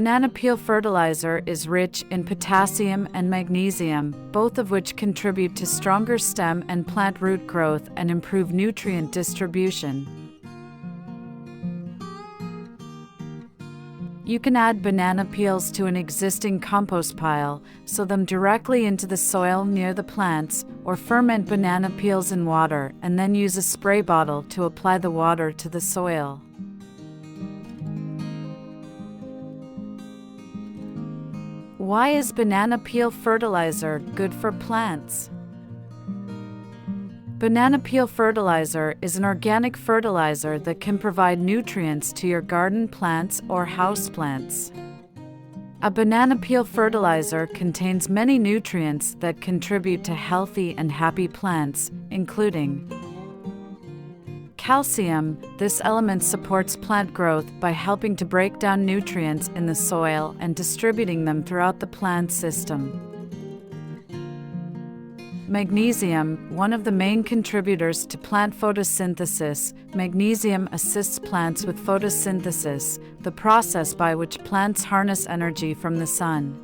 Banana peel fertilizer is rich in potassium and magnesium, both of which contribute to stronger stem and plant root growth and improve nutrient distribution. You can add banana peels to an existing compost pile, sow them directly into the soil near the plants, or ferment banana peels in water and then use a spray bottle to apply the water to the soil. Why is banana peel fertilizer good for plants? Banana peel fertilizer is an organic fertilizer that can provide nutrients to your garden plants or houseplants. A banana peel fertilizer contains many nutrients that contribute to healthy and happy plants, including calcium. This element supports plant growth by helping to break down nutrients in the soil and distributing them throughout the plant system. Magnesium, one of the main contributors to plant photosynthesis. Magnesium assists plants with photosynthesis, the process by which plants harness energy from the sun.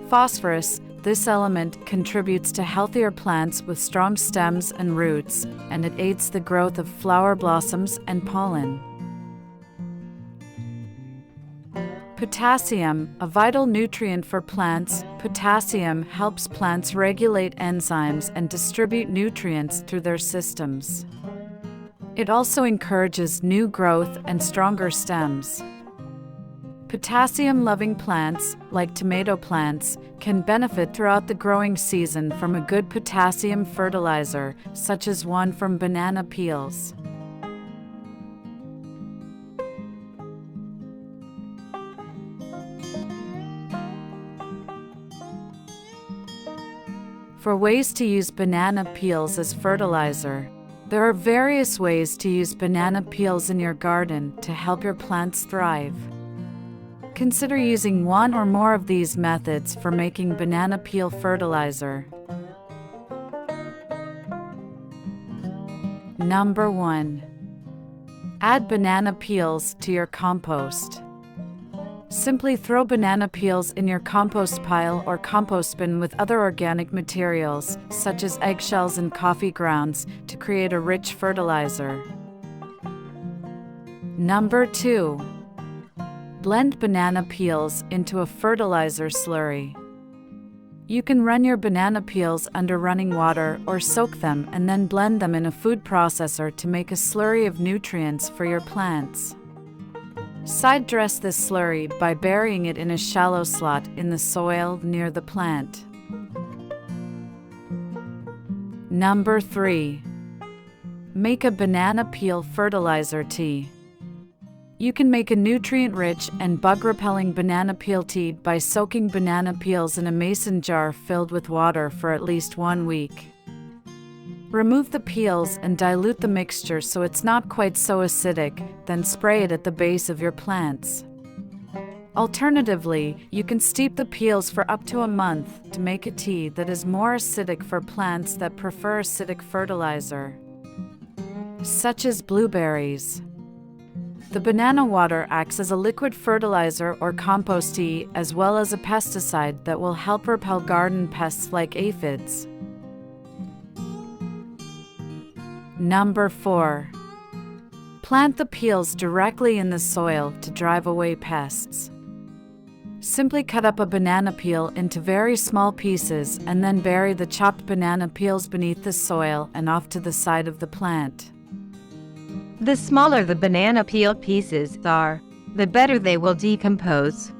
Phosphorus, this element contributes to healthier plants with strong stems and roots, and it aids the growth of flower blossoms and pollen. Potassium, a vital nutrient for plants. Potassium helps plants regulate enzymes and distribute nutrients through their systems. It also encourages new growth and stronger stems. Potassium-loving plants, like tomato plants, can benefit throughout the growing season from a good potassium fertilizer, such as one from banana peels. For ways to use banana peels as fertilizer. There are various ways to use banana peels in your garden to help your plants thrive. Consider using one or more of these methods for making banana peel fertilizer. Number 1. Add banana peels to your compost. Simply throw banana peels in your compost pile or compost bin with other organic materials, such as eggshells and coffee grounds, to create a rich fertilizer. Number 2. Blend banana peels into a fertilizer slurry. You can run your banana peels under running water or soak them and then blend them in a food processor to make a slurry of nutrients for your plants. Side dress this slurry by burying it in a shallow slot in the soil near the plant. Number 3. Make a banana peel fertilizer tea. You can make a nutrient-rich and bug-repelling banana peel tea by soaking banana peels in a mason jar filled with water for at least 1 week. Remove the peels and dilute the mixture so it's not quite so acidic, then spray it at the base of your plants. Alternatively, you can steep the peels for up to a month to make a tea that is more acidic for plants that prefer acidic fertilizer, such as blueberries. The banana water acts as a liquid fertilizer or compost tea, as well as a pesticide that will help repel garden pests like aphids. Number 4. Plant the peels directly in the soil to drive away pests. Simply cut up a banana peel into very small pieces and then bury the chopped banana peels beneath the soil and off to the side of the plant. The smaller the banana peel pieces are, the better they will decompose.